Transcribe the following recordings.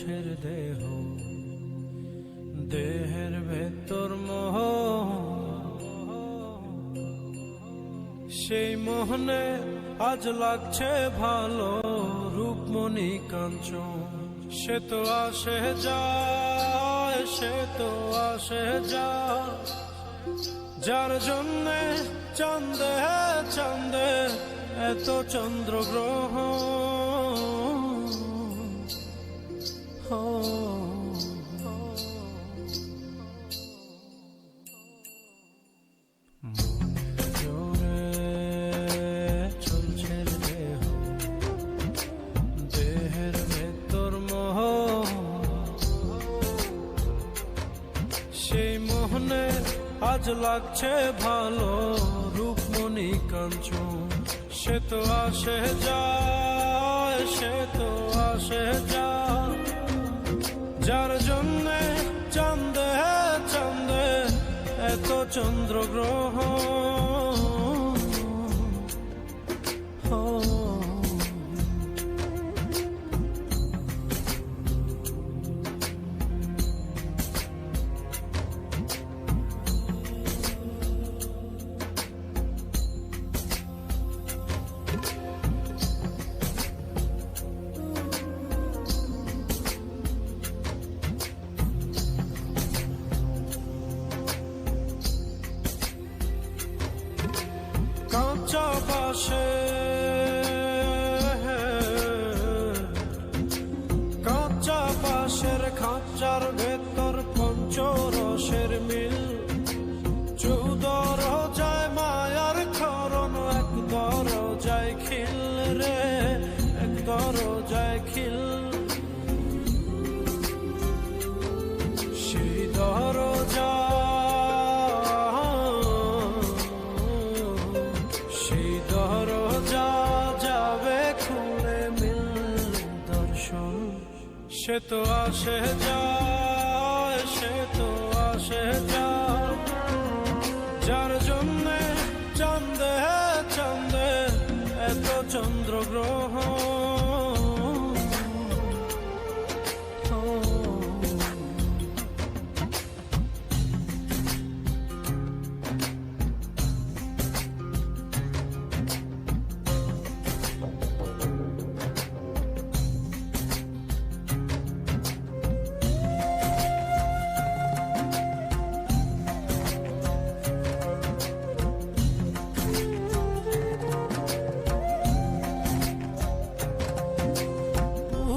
চলছের দেহ, দেহের ভেতর মোহ, সেই মোহনে আজ লাগছে ভালো রূপমণি কাঞ্চন। সে তো আসে যায়, সে তো আসে যায়, যার জন্যে চাঁদে চাঁদে এত চন্দ্রগ্রহণ। আজ লাগছে ভালো রূপমণি কাঞ্চন। সে তো আসে যায়, সে তো আসে যায়, যার জন্যে চাঁদে চাঁদে এত চন্দ্রগ্রহণ। কাঁচা বাসে কাঁচা বাসের খাঁচার ভেতর পঞ্চরসের মিল, 14 রোজায় মায়ার খরণ, এক দরজায় খিল রে, এক দরজায় খিল। সেই দরজা যাবে খুলে মিল দর্শন। সে তো আসে যায়, সে তো আসে যায়, যার জন্যে চাঁদে চাঁদে এত চন্দ্রগ্রহণ।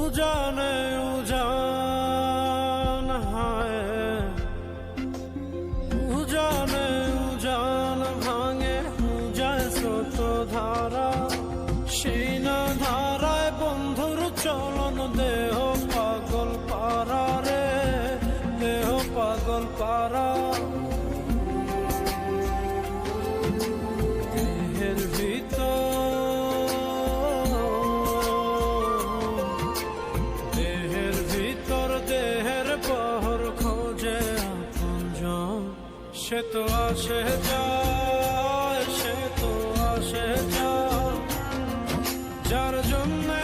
উজানে উজান হায়, উজানে উজান ভাঙে যায় স্রোত ধারা, সেই না ধারায় বন্ধুর চলন, দেহ পাগল পারা রে, দেহ পাগল পারা। দেহের ভিতর দেহের পহর খোঁজে আপনজন। সে তো আসে যায়, সে তো আসে যায়, যার জন্যে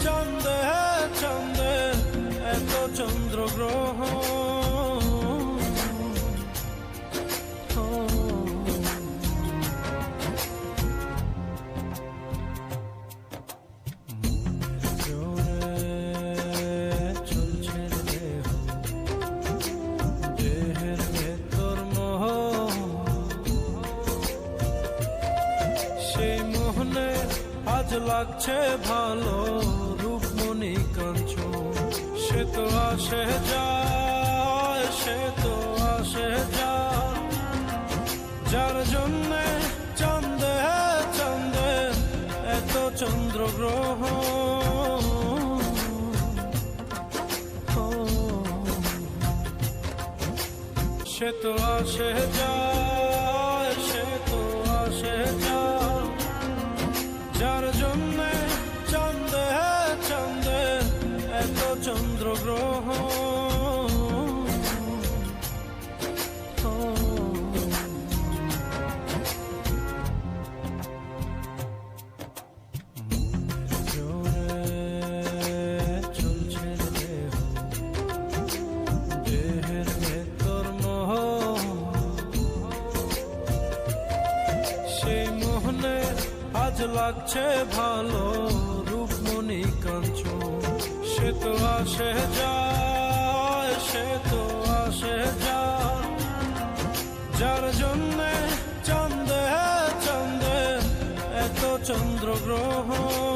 চাঁদে চাঁদে এত চন্দ্রগ্রহণ। আজ লাগছে ভালো রূপমণি কাঞ্চন। সে তো আসে যায়, সে তো আসে যায়, যার জন্যে চাঁদে চাঁদে এত চন্দ্রগ্রহণ। সে তো আসে যায়, সে তো আসে যায়, যার জন্যে চাঁদে চাঁদে এত চন্দ্রগ্রহণ। লাগছে ভালো রূপমণি কাঞ্চন। সে তো আসে যায়, সে তো আসে যায়, যার জন্যে চাঁদে চাঁদে এত চন্দ্রগ্রহণ।